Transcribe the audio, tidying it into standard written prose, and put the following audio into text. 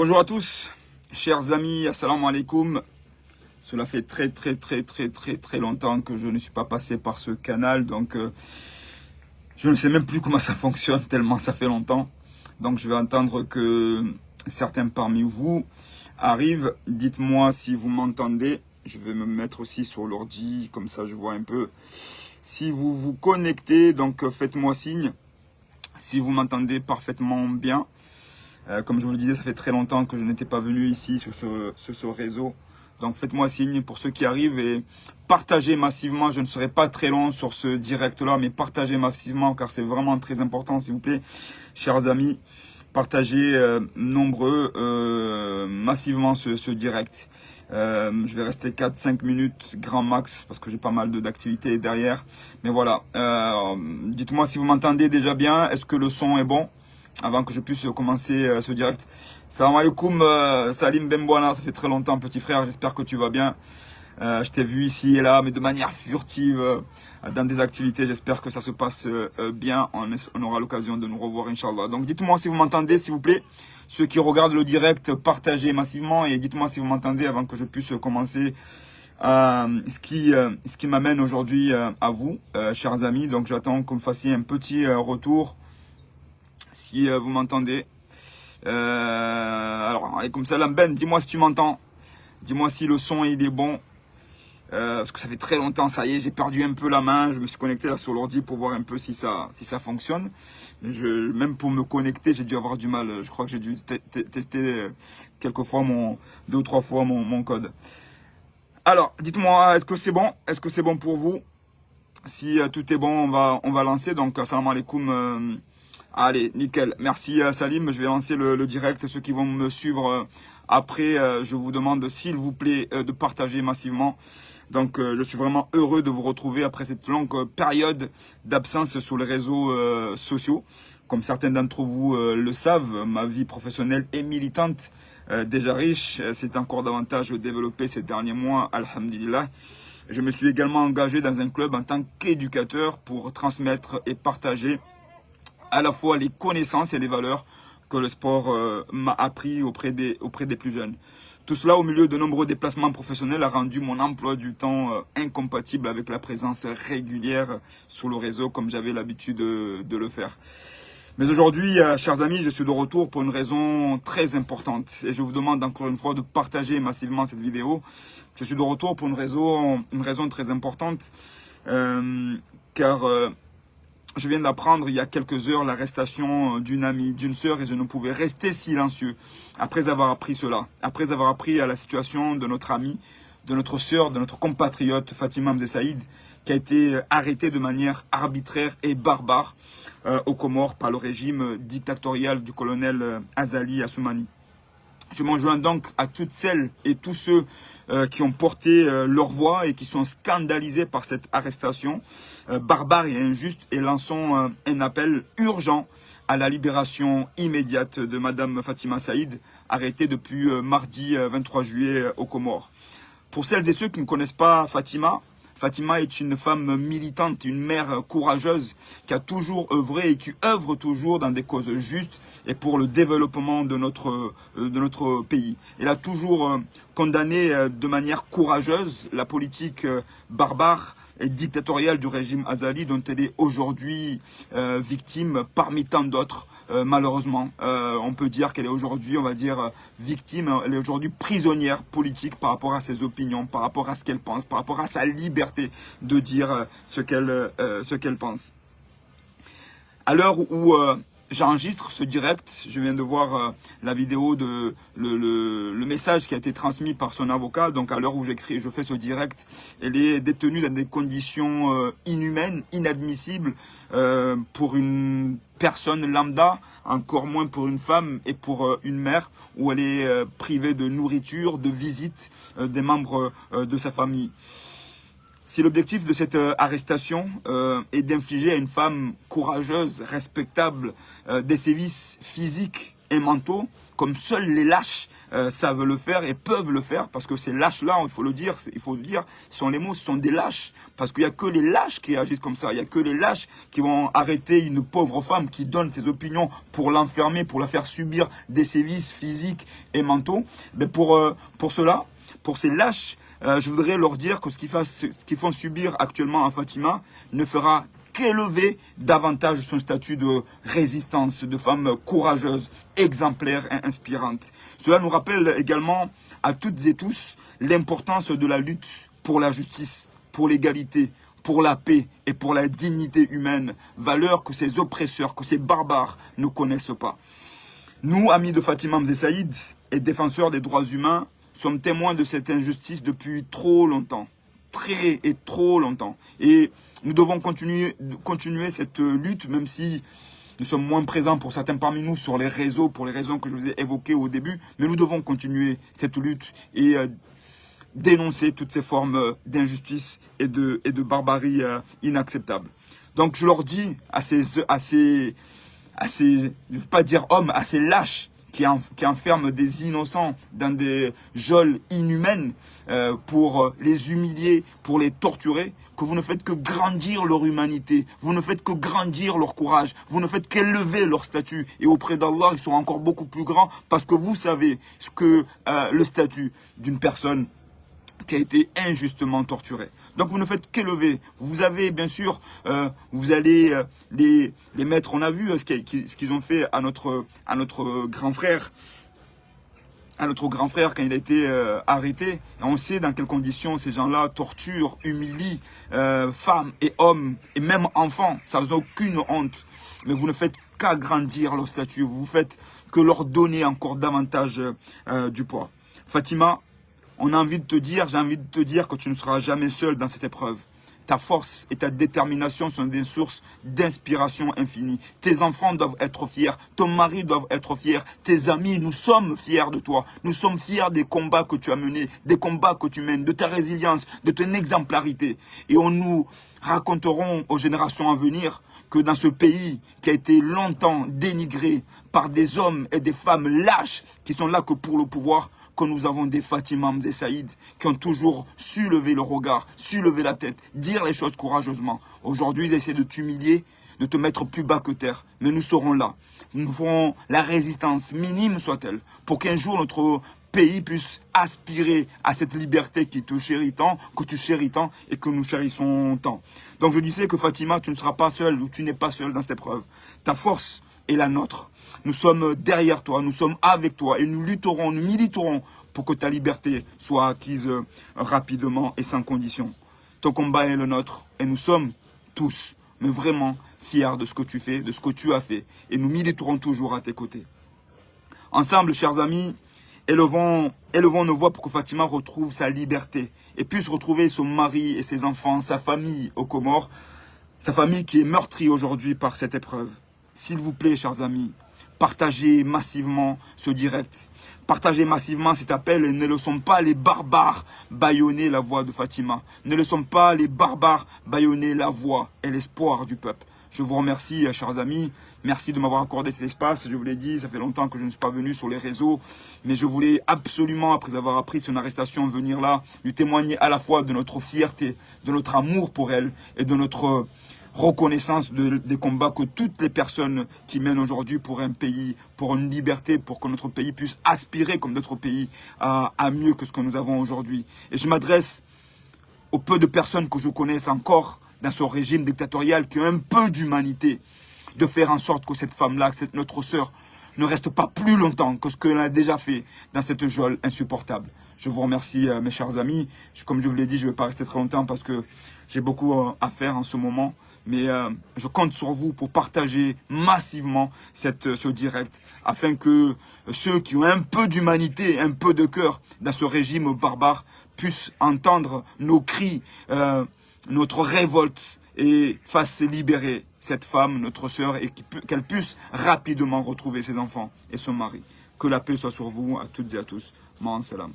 Bonjour à tous, chers amis, assalamu alaikum. Cela fait très longtemps que je ne suis pas passé par ce canal, donc je ne sais même plus comment ça fonctionne tellement ça fait longtemps. Donc je vais entendre que certains parmi vous arrivent. Dites-moi si vous m'entendez. Je vais me mettre aussi sur l'ordi, comme ça je vois un peu. Si vous vous connectez, donc faites-moi signe. Si vous m'entendez parfaitement bien. Comme je vous le disais, ça fait très longtemps que je n'étais pas venu ici sur ce réseau. Donc faites-moi signe pour ceux qui arrivent et partagez massivement. Je ne serai pas très long sur ce direct-là, mais partagez massivement car c'est vraiment très important, s'il vous plaît. Chers amis, partagez nombreux, massivement ce direct. Je vais rester 4-5 minutes grand max parce que j'ai pas mal d'activités derrière. Mais voilà, dites-moi si vous m'entendez déjà bien. Est-ce que le son est bon? Avant que je puisse commencer ce direct. Salam alaikum, Salim Bembouana, ça fait très longtemps petit frère, j'espère que tu vas bien. Je t'ai vu ici et là, mais de manière furtive, dans des activités, j'espère que ça se passe bien. On aura l'occasion de nous revoir, Inch'Allah. Donc dites-moi si vous m'entendez, s'il vous plaît. Ceux qui regardent le direct, partagez massivement et dites-moi si vous m'entendez avant que je puisse commencer ce qui m'amène aujourd'hui à vous, chers amis. Donc j'attends que vous me fassiez un petit retour. Si vous m'entendez. Alors, alaykoum salam Ben, dis-moi si tu m'entends. Dis-moi si le son il est bon. Parce que ça fait très longtemps, ça y est, j'ai perdu un peu la main. Je me suis connecté là sur l'ordi pour voir un peu si ça fonctionne. Même pour me connecter, j'ai dû avoir du mal. Je crois que j'ai dû tester quelques fois, 2 ou 3 fois mon code. Alors, dites-moi, est-ce que c'est bon? Est-ce que c'est bon pour vous? Si tout est bon, on va lancer. Donc, salam alaikum. Allez, nickel. Merci Salim, je vais lancer le direct. Ceux qui vont me suivre après, je vous demande s'il vous plaît de partager massivement. Donc je suis vraiment heureux de vous retrouver après cette longue période d'absence sur les réseaux sociaux. Comme certains d'entre vous le savent, ma vie professionnelle et militante déjà riche s'est encore davantage développée ces derniers mois, alhamdulillah. Je me suis également engagé dans un club en tant qu'éducateur pour transmettre et partager à la fois les connaissances et les valeurs que le sport m'a appris auprès des plus jeunes. Tout cela au milieu de nombreux déplacements professionnels a rendu mon emploi du temps incompatible avec la présence régulière sur le réseau comme j'avais l'habitude de le faire. Mais aujourd'hui, chers amis, je suis de retour pour une raison très importante et je vous demande encore une fois de partager massivement cette vidéo. Je suis de retour pour une raison très importante car je viens d'apprendre il y a quelques heures l'arrestation d'une amie, d'une sœur et je ne pouvais rester silencieux après avoir appris cela. Après avoir appris à la situation de notre amie, de notre sœur, de notre compatriote Fatima Mzesaïd qui a été arrêtée de manière arbitraire et barbare aux Comores par le régime dictatorial du colonel Azali Assoumani. Je m'en joins donc à toutes celles et tous ceux qui ont porté leur voix et qui sont scandalisés par cette arrestation barbare et injuste et lançons un appel urgent à la libération immédiate de Madame Fatima Saïd, arrêtée depuis mardi 23 juillet aux Comores. Pour celles et ceux qui ne connaissent pas Fatima, Fatima est une femme militante, une mère courageuse qui a toujours œuvré et qui œuvre toujours dans des causes justes et pour le développement de notre pays. Elle a toujours condamné de manière courageuse la politique barbare et dictatoriale du régime Azali dont elle est aujourd'hui victime parmi tant d'autres. Malheureusement, on peut dire qu'elle est aujourd'hui, on va dire, victime, elle est aujourd'hui prisonnière politique par rapport à ses opinions, par rapport à ce qu'elle pense, par rapport à sa liberté de dire ce qu'elle pense. À l'heure où j'enregistre ce direct, je viens de voir la vidéo de le message qui a été transmis par son avocat. Donc à l'heure où je fais ce direct, elle est détenue dans des conditions inhumaines, inadmissibles pour une personne lambda, encore moins pour une femme et pour une mère, où elle est privée de nourriture, de visite des membres de sa famille. Si l'objectif de cette arrestation est d'infliger à une femme courageuse, respectable, des sévices physiques et mentaux, comme seuls les lâches savent le faire et peuvent le faire, parce que ces lâches-là, il faut le dire, ce sont les mots, ce sont des lâches, parce qu'il n'y a que les lâches qui agissent comme ça, il n'y a que les lâches qui vont arrêter une pauvre femme qui donne ses opinions pour l'enfermer, pour la faire subir des sévices physiques et mentaux. Mais pour cela, pour ces lâches, je voudrais leur dire que ce qu'ils font subir actuellement à Fatima ne fera qu'élever davantage son statut de résistance, de femme courageuse, exemplaire et inspirante. Cela nous rappelle également à toutes et tous l'importance de la lutte pour la justice, pour l'égalité, pour la paix et pour la dignité humaine, valeurs que ces oppresseurs, que ces barbares ne connaissent pas. Nous, amis de Fatima Mzee Saïd et défenseurs des droits humains, sommes témoins de cette injustice depuis trop longtemps, très et trop longtemps. Et nous devons continuer cette lutte, même si nous sommes moins présents pour certains parmi nous sur les réseaux, pour les raisons que je vous ai évoquées au début. Mais nous devons continuer cette lutte et dénoncer toutes ces formes d'injustice et de barbarie inacceptables. Donc je leur dis à ces je ne veux pas dire hommes, à ces lâches qui enferment des innocents dans des geôles inhumaines pour les humilier, pour les torturer, que vous ne faites que grandir leur humanité, vous ne faites que grandir leur courage, vous ne faites qu'élever leur statut. Et auprès d'Allah, ils sont encore beaucoup plus grands parce que vous savez ce que le statut d'une personne qui a été injustement torturé. Donc vous ne faites qu'élever. Vous avez bien sûr, vous allez les mettre. On a vu ce qu'ils ont fait à notre grand frère. À notre grand frère quand il a été arrêté. Et on sait dans quelles conditions ces gens-là torturent, humilient femmes et hommes et même enfants. Ça n'a aucune honte. Mais vous ne faites qu'agrandir leur statut. Vous faites que leur donner encore davantage du poids. Fatima, j'ai envie de te dire que tu ne seras jamais seul dans cette épreuve. Ta force et ta détermination sont des sources d'inspiration infinie. Tes enfants doivent être fiers, ton mari doit être fier, tes amis, nous sommes fiers de toi. Nous sommes fiers des combats que tu as menés, des combats que tu mènes, de ta résilience, de ton exemplarité. Et nous raconterons aux générations à venir que dans ce pays qui a été longtemps dénigré par des hommes et des femmes lâches qui sont là que pour le pouvoir, que nous avons des Fatima Mzee Saïd qui ont toujours su lever le regard, su lever la tête, dire les choses courageusement. Aujourd'hui, ils essaient de t'humilier, de te mettre plus bas que terre. Mais nous serons là. Nous ferons la résistance, minime soit-elle, pour qu'un jour notre pays puisse aspirer à cette liberté qui te chérit tant, que tu chéris tant et que nous chérissons tant. Donc je disais que Fatima, tu ne seras pas seul ou tu n'es pas seul dans cette épreuve. Ta force est la nôtre. Nous sommes derrière toi, nous sommes avec toi et nous lutterons, nous militerons pour que ta liberté soit acquise rapidement et sans condition. Ton combat est le nôtre et nous sommes tous, mais vraiment fiers de ce que tu fais, de ce que tu as fait et nous militerons toujours à tes côtés. Ensemble, chers amis, élevons nos voix pour que Fatima retrouve sa liberté et puisse retrouver son mari et ses enfants, sa famille aux Comores, sa famille qui est meurtrie aujourd'hui par cette épreuve. S'il vous plaît, chers amis, partagez massivement ce direct. Partagez massivement cet appel et ne laissons pas les barbares bâillonner la voix de Fatima. Ne laissons pas les barbares bâillonner la voix et l'espoir du peuple. Je vous remercie, chers amis. Merci de m'avoir accordé cet espace. Je vous l'ai dit, ça fait longtemps que je ne suis pas venu sur les réseaux. Mais je voulais absolument, après avoir appris son arrestation, venir là, lui témoigner à la fois de notre fierté, de notre amour pour elle et de notre reconnaissance des combats que toutes les personnes qui mènent aujourd'hui pour un pays, pour une liberté, pour que notre pays puisse aspirer comme d'autres pays à mieux que ce que nous avons aujourd'hui. Et je m'adresse aux peu de personnes que je connaisse encore dans ce régime dictatorial qui ont un peu d'humanité, de faire en sorte que cette femme-là, notre sœur, ne reste pas plus longtemps que ce qu'elle a déjà fait dans cette geôle insupportable. Je vous remercie, mes chers amis. Comme je vous l'ai dit, je ne vais pas rester très longtemps parce que j'ai beaucoup à faire en ce moment. Mais je compte sur vous pour partager massivement ce direct afin que ceux qui ont un peu d'humanité, un peu de cœur dans ce régime barbare puissent entendre nos cris, notre révolte et fassent libérer cette femme, notre sœur, et qu'elle puisse rapidement retrouver ses enfants et son mari. Que la paix soit sur vous, à toutes et à tous. Ma'an salam.